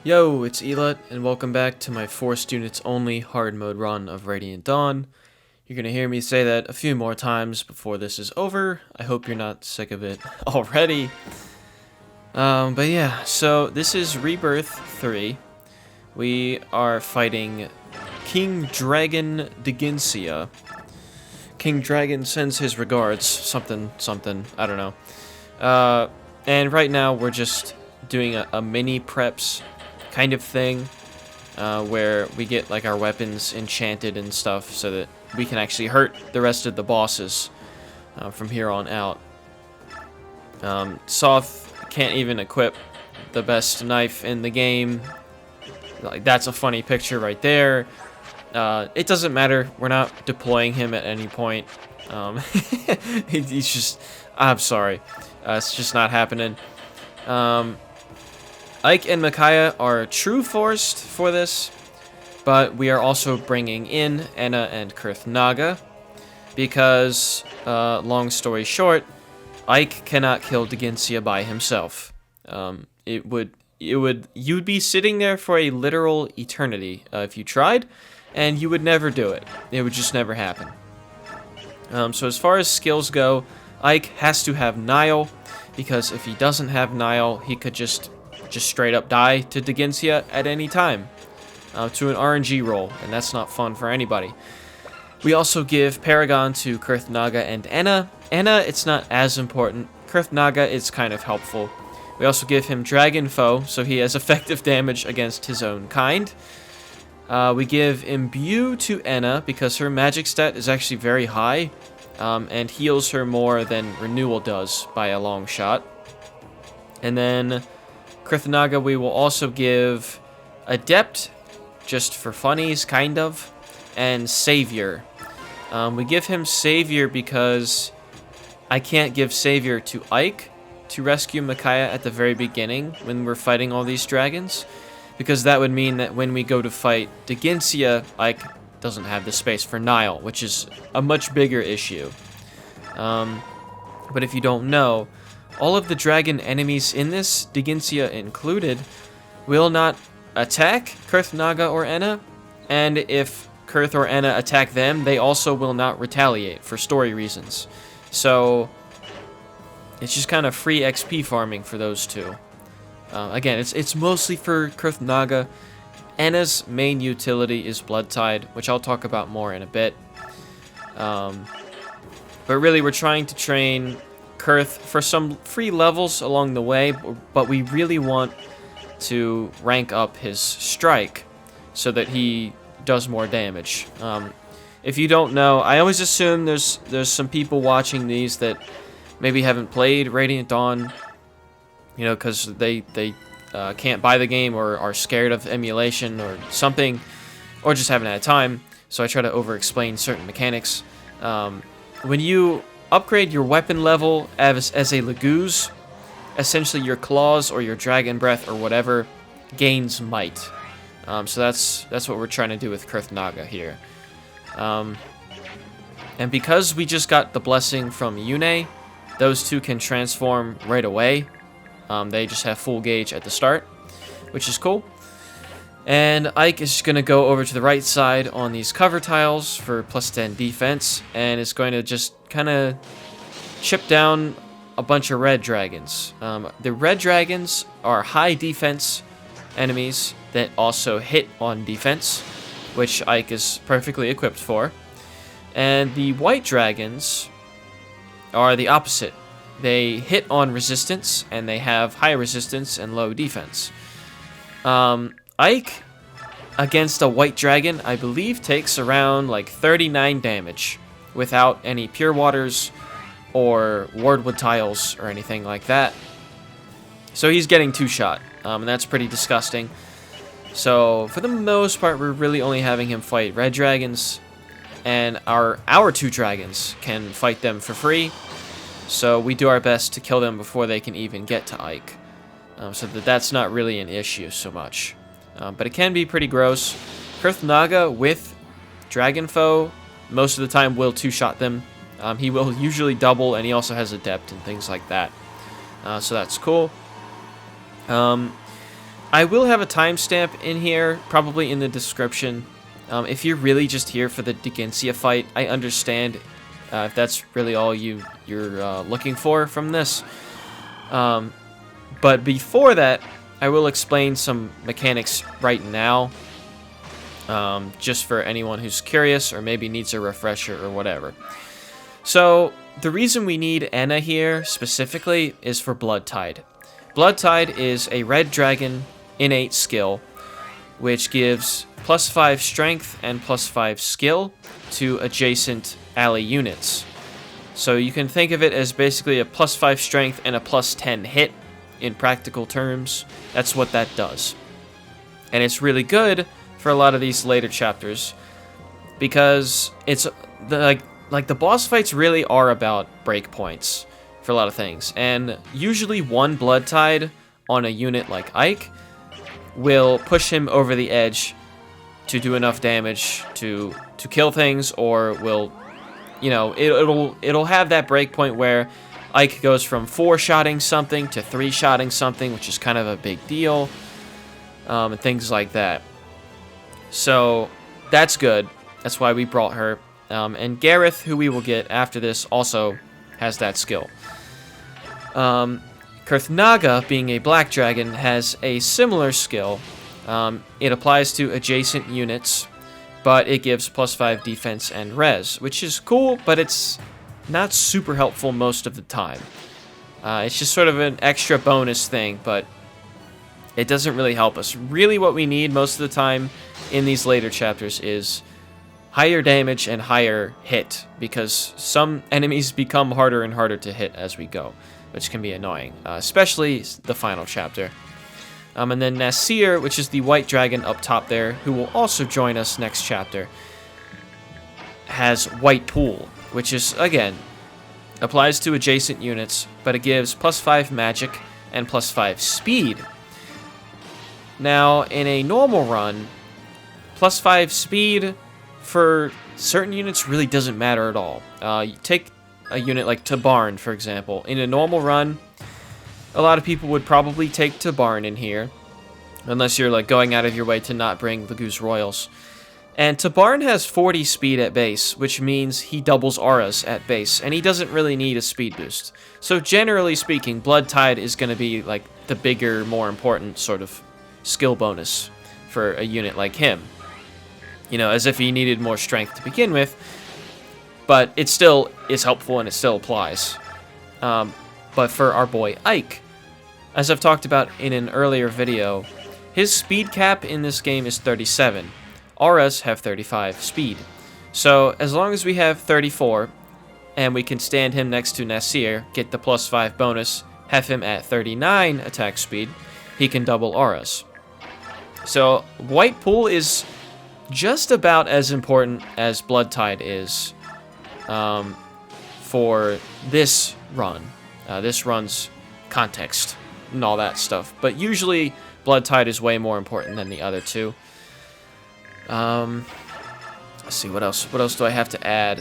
Yo, it's Elut, and welcome back to my Forced Units Only hard mode run of Radiant Dawn. You're gonna hear me say that a few more times before this is over. I hope you're not sick of it already. But yeah, so this is Rebirth 3. We are fighting King Dragon Dheginsea. King Dragon sends his regards, something, I don't know. And right now we're just doing a mini preps kind of thing, where we get like our weapons enchanted and stuff so that we can actually hurt the rest of the bosses from here on out. Sothe can't even equip the best knife in the game. Like, that's a funny picture right there. It doesn't matter. We're not deploying him at any point. He's just... I'm sorry. It's just not happening. Ike and Micaiah are true forced for this, but we are also bringing in Anna and Kurthnaga because, long story short, Ike cannot kill Dheginsea by himself. You'd be sitting there for a literal eternity if you tried, and you would never do it. It would just never happen. So as far as skills go, Ike has to have Nile, because if he doesn't have Nile, he could just straight up die to Dheginsea at any time, to an RNG roll, and that's not fun for anybody. We also give Paragon to Kurthnaga and Anna. Anna, it's not as important. Kurthnaga is kind of helpful. We also give him Dragon Foe, so he has effective damage against his own kind. We give Imbue to Anna because her magic stat is actually very high, and heals her more than Renewal does by a long shot. And then Kurthnaga we will also give Adept, just for funnies, kind of, and Savior. We give him Savior because I can't give Savior to Ike to rescue Micaiah at the very beginning when we're fighting all these dragons, because that would mean that when we go to fight Dheginsea, Ike doesn't have the space for Nile, which is a much bigger issue. But if you don't know, all of the dragon enemies in this, Dheginsea included, will not attack Kurthnaga or Anna, and if Kurth or Anna attack them, they also will not retaliate for story reasons. So it's just kind of free XP farming for those two. Again, it's mostly for Kurthnaga. Anna's main utility is Blood Tide, which I'll talk about more in a bit. But really, we're trying to train Kurth for some free levels along the way, but we really want to rank up his strike so that he does more damage. If you don't know, I always assume there's some people watching these that maybe haven't played Radiant Dawn, you know, because they can't buy the game or are scared of emulation or something, or just haven't had time, so I try to over-explain certain mechanics. When you upgrade your weapon level as a Laguz, essentially your claws or your dragon breath or whatever gains might. So that's what we're trying to do with Kurthnaga here. And because we just got the blessing from Yune, those two can transform right away. They just have full gauge at the start, which is cool. And Ike is going to go over to the right side on these cover tiles for plus 10 defense, and is going to just kind of chip down a bunch of red dragons. The red dragons are high defense enemies that also hit on defense, which Ike is perfectly equipped for. And the white dragons are the opposite. They hit on resistance, and they have high resistance and low defense. Ike, against a white dragon, I believe takes around like 39 damage without any Pure Waters or Wardwood tiles or anything like that. So he's getting two-shot, and that's pretty disgusting. So for the most part, we're really only having him fight red dragons, and our two dragons can fight them for free. So we do our best to kill them before they can even get to Ike, so that's not really an issue so much. But it can be pretty gross. Kurthnaga with Dragon Foe most of the time will two-shot them. He will usually double, and he also has Adept and things like that. So that's cool. I will have a timestamp in here, probably in the description. If you're really just here for the Dheginsea fight, I understand if that's really all you're looking for from this. But before that, I will explain some mechanics right now, just for anyone who's curious or maybe needs a refresher or whatever. So, the reason we need Enna here, specifically, is for Blood Tide. Blood Tide is a red dragon innate skill, which gives +5 strength and +5 skill to adjacent ally units. So you can think of it as basically a +5 strength and a +10 hit in practical terms. That's what that does. And it's really good for a lot of these later chapters because it's like the boss fights really are about breakpoints for a lot of things. And usually one Blood Tide on a unit like Ike will push him over the edge to do enough damage to kill things, or will, you know, it'll have that breakpoint where Ike goes from 4-shotting something to 3-shotting something, which is kind of a big deal, and things like that. So that's good. That's why we brought her. And Gareth, who we will get after this, also has that skill. Kurthnaga, being a black dragon, has a similar skill. It applies to adjacent units, but it gives +5 defense and res, which is cool, but it's not super helpful most of the time. It's just sort of an extra bonus thing, but it doesn't really help us. Really what we need most of the time in these later chapters is higher damage and higher hit, because some enemies become harder and harder to hit as we go, which can be annoying, especially the final chapter. And then Nasir, which is the white dragon up top there, who will also join us next chapter, has White Pool, which is, again, applies to adjacent units, but it gives +5 magic and +5 speed. Now, in a normal run, +5 speed for certain units really doesn't matter at all. You take a unit like Tabarn, for example. In a normal run, a lot of people would probably take Tabarn in here, unless you're like going out of your way to not bring the Goose Royals. And Tabarn has 40 speed at base, which means he doubles auras at base, and he doesn't really need a speed boost. So generally speaking, Blood Tide is going to be like the bigger, more important sort of skill bonus for a unit like him. You know, as if he needed more strength to begin with, but it still is helpful and it still applies. But for our boy Ike, as I've talked about in an earlier video, his speed cap in this game is 37. Auras have 35 speed. So as long as we have 34, and we can stand him next to Nasir, get the +5 bonus, have him at 39 attack speed, he can double auras. So White Pool is just about as important as Blood Tide is for this run. This run's context and all that stuff. But usually Blood Tide is way more important than the other two. Let's see, what else? What else do I have to add?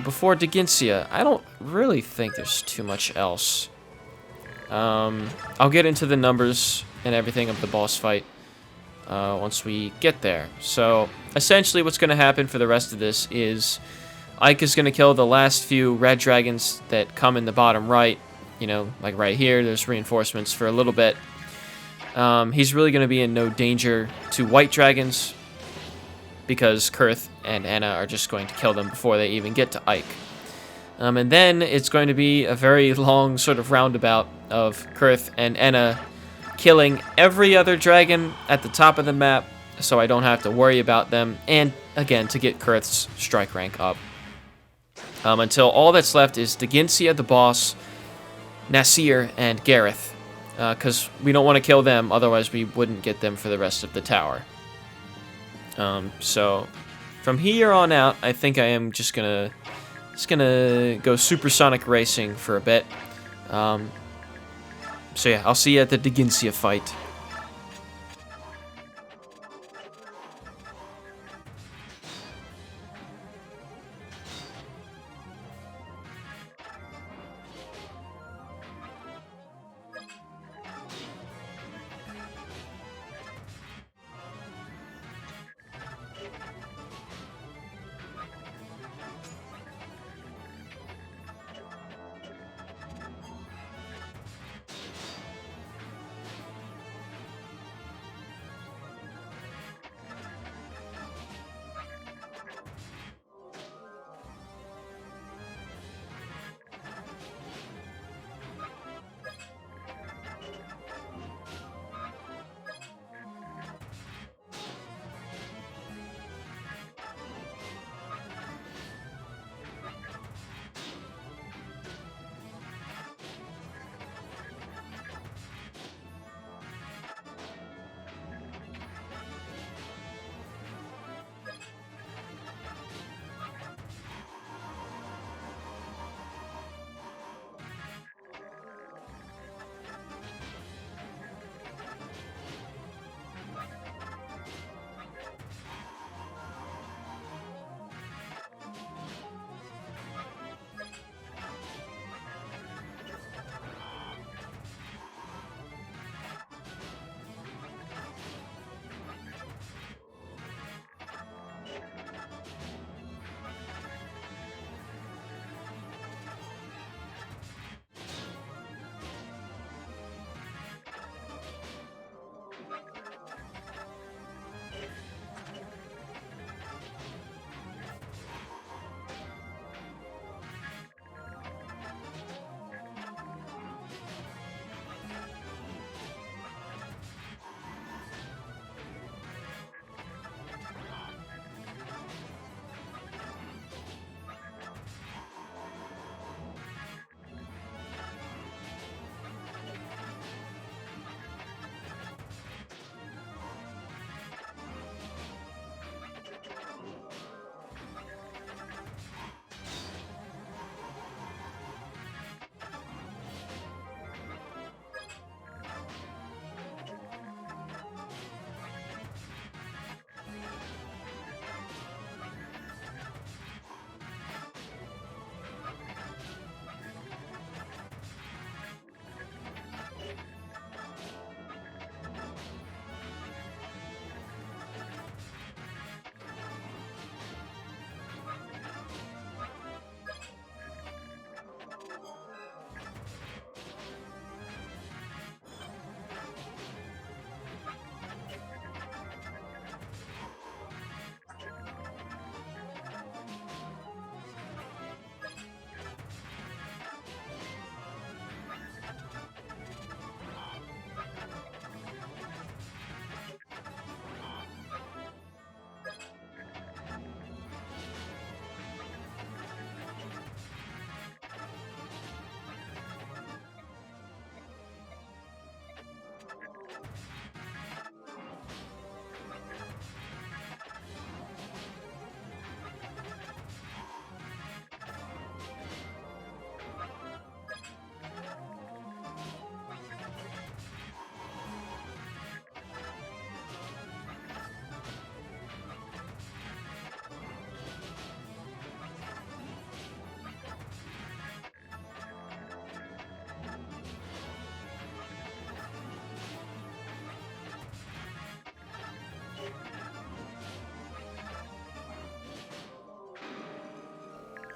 Before Dheginsea, I don't really think there's too much else. I'll get into the numbers and everything of the boss fight once we get there. So, essentially what's going to happen for the rest of this is Ike is going to kill the last few red dragons that come in the bottom right. You know, like right here, there's reinforcements for a little bit. He's really going to be in no danger to white dragons, because Kurth and Enna are just going to kill them before they even get to Ike. And then it's going to be a very long sort of roundabout of Kurth and Enna killing every other dragon at the top of the map, so I don't have to worry about them, and again, to get Kurth's strike rank up. Until all that's left is Dheginsea, the boss, Nasir, and Gareth, because we don't want to kill them, otherwise we wouldn't get them for the rest of the tower. So from here on out, I think I am just gonna go supersonic racing for a bit. So yeah, I'll see you at the Dheginsea fight.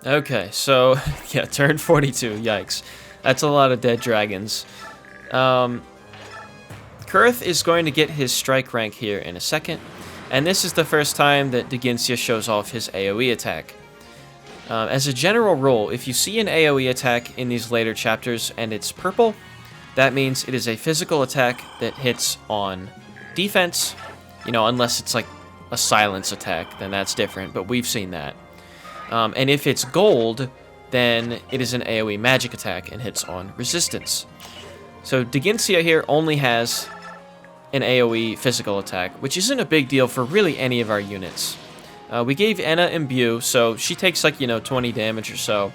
Okay, so, yeah, turn 42, yikes. That's a lot of dead dragons. Kurth is going to get his strike rank here in a second, and this is the first time that Dheginsea shows off his AoE attack. As a general rule, if you see an AoE attack in these later chapters and it's purple, that means it is a physical attack that hits on defense, unless it's like a silence attack, then that's different, but we've seen that. And if it's gold, then it is an AoE magic attack and hits on resistance. So Dheginsea here only has an AoE physical attack, which isn't a big deal for really any of our units. We gave Enna Imbue, so she takes like, 20 damage or so,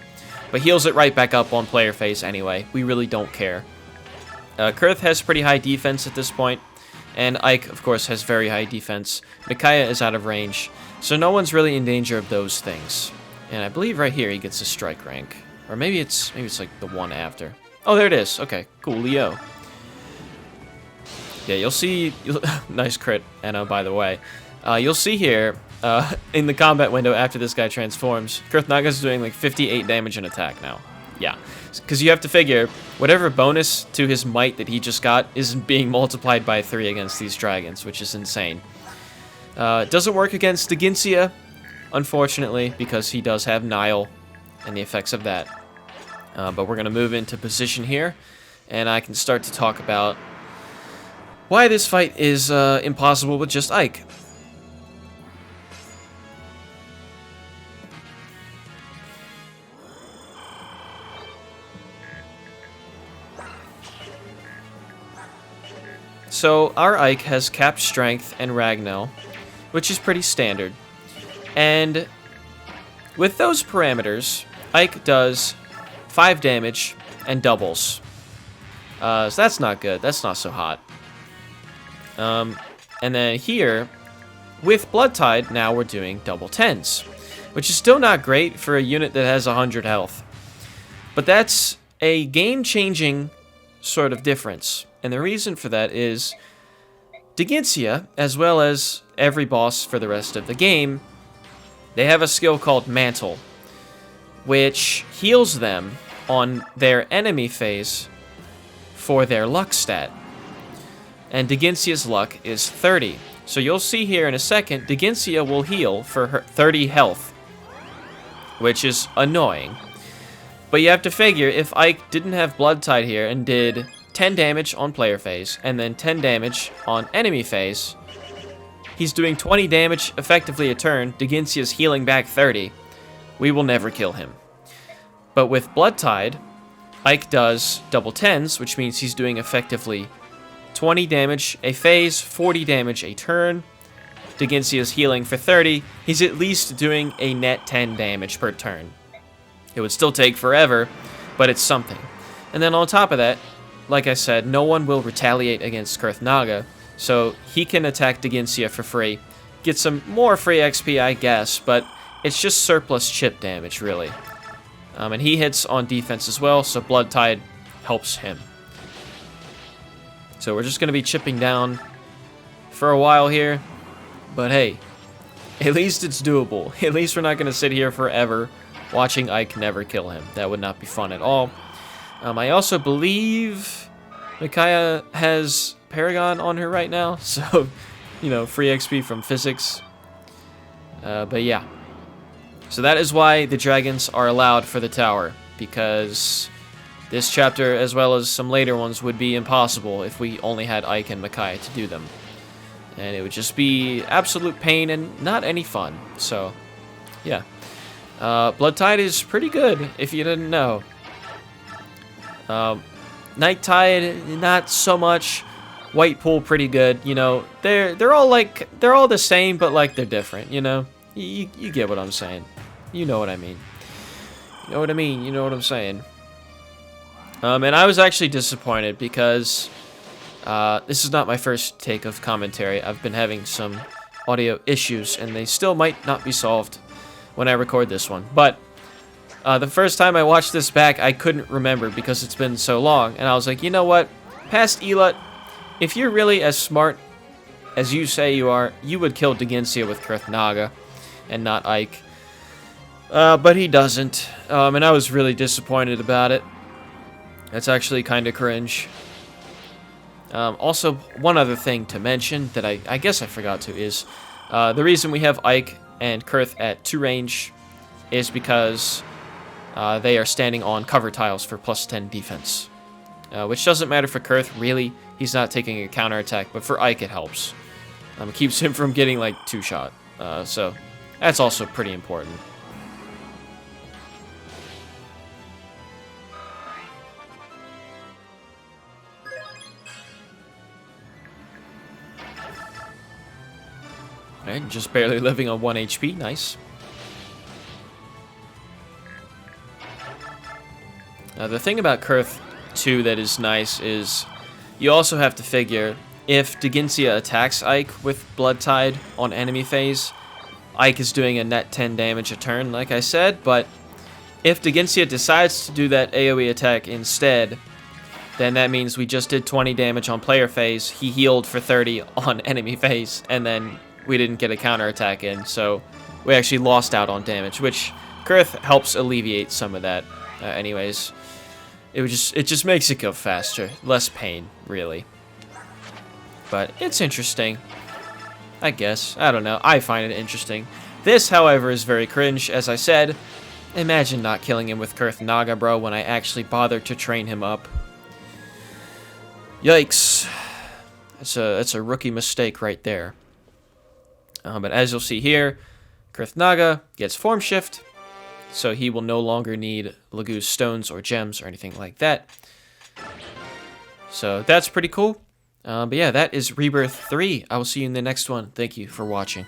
but heals it right back up on player phase anyway. We really don't care. Kurth has pretty high defense at this point, and Ike, of course, has very high defense. Micaiah is out of range, so no one's really in danger of those things. And I believe right here he gets a strike rank. Or maybe it's like the one after. Oh, there it is. Okay, cool, Leo. Yeah, you'll see... nice crit, Enna, by the way. You'll see here, in the combat window after this guy transforms, Kurthnaga's doing like 58 damage in attack now. Yeah, because you have to figure, whatever bonus to his might that he just got is being multiplied by 3 against these dragons, which is insane. It doesn't work against Dheginsea, unfortunately, because he does have Nile and the effects of that. But we're going to move into position here, and I can start to talk about why this fight is impossible with just Ike. So our Ike has capped strength and Ragnell, which is pretty standard. And with those parameters, Ike does 5 damage and doubles. So that's not good. That's not so hot. And then here, with Blood Tide, now we're doing double 10s, which is still not great for a unit that has 100 health. But that's a game-changing sort of difference. And the reason for that is Dheginsea, as well as every boss for the rest of the game, they have a skill called Mantle, which heals them on their enemy phase for their luck stat. And Dheginsea's luck is 30. So you'll see here in a second, Dheginsea will heal for her 30 health, which is annoying. But you have to figure, if Ike didn't have Blood Tide here and did 10 damage on player phase, and then 10 damage on enemy phase, he's doing 20 damage effectively a turn. Dheginsea's healing back 30. We will never kill him. But with Blood Tide, Ike does double 10s, which means he's doing effectively 20 damage a phase, 40 damage a turn. Dheginsea's healing for 30. He's at least doing a net 10 damage per turn. It would still take forever, but it's something. And then on top of that, like I said, no one will retaliate against Kurthnaga, so he can attack Dheginsea for free. Get some more free XP, I guess, but it's just surplus chip damage, really. And he hits on defense as well, so Blood Tide helps him. So we're just going to be chipping down for a while here, but hey, at least it's doable. At least we're not going to sit here forever watching Ike never kill him. That would not be fun at all. I also believe Micaiah has Paragon on her right now, so, free XP from physics. But yeah. So that is why the dragons are allowed for the tower, because this chapter, as well as some later ones, would be impossible if we only had Ike and Micaiah to do them. And it would just be absolute pain and not any fun. So, yeah. Blood Tide is pretty good, if you didn't know. Night Tide, not so much. White Pool, pretty good. They're all the same, but like they're different. You get what I'm saying. You know what I mean. You know what I mean. You know what I'm saying. And I was actually disappointed because this is not my first take of commentary. I've been having some audio issues, and they still might not be solved when I record this one. But the first time I watched this back, I couldn't remember because it's been so long. And I was like, you know what? Past Elut, if you're really as smart as you say you are, you would kill Dheginsea with Kurthnaga and not Ike. But he doesn't. And I was really disappointed about it. That's actually kind of cringe. Also, one other thing to mention that I guess I forgot to is the reason we have Ike and Kurth at 2 range is because they are standing on cover tiles for +10 defense. Which doesn't matter for Kurth, really. He's not taking a counterattack, but for Ike it helps. It keeps him from getting, like, 2-shot. So that's also pretty important. Alright, just barely living on 1 HP. Nice. The thing about Kurth, too, that is nice is you also have to figure if Dheginsea attacks Ike with Blood Tide on enemy phase, Ike is doing a net 10 damage a turn, like I said, but if Dheginsea decides to do that AoE attack instead, then that means we just did 20 damage on player phase, he healed for 30 on enemy phase, and then we didn't get a counterattack in, so we actually lost out on damage, which Kurth helps alleviate some of that. Anyways, it just makes it go faster, less pain, really. But it's interesting, I guess. I don't know. I find it interesting. This, however, is very cringe, as I said. Imagine not killing him with Kurthnaga, bro, when I actually bothered to train him up. Yikes. That's a rookie mistake right there. But as you'll see here, Kurthnaga gets Form Shift, so he will no longer need Lagu's stones or gems or anything like that. So that's pretty cool. But yeah, that is Rebirth 3. I will see you in the next one. Thank you for watching.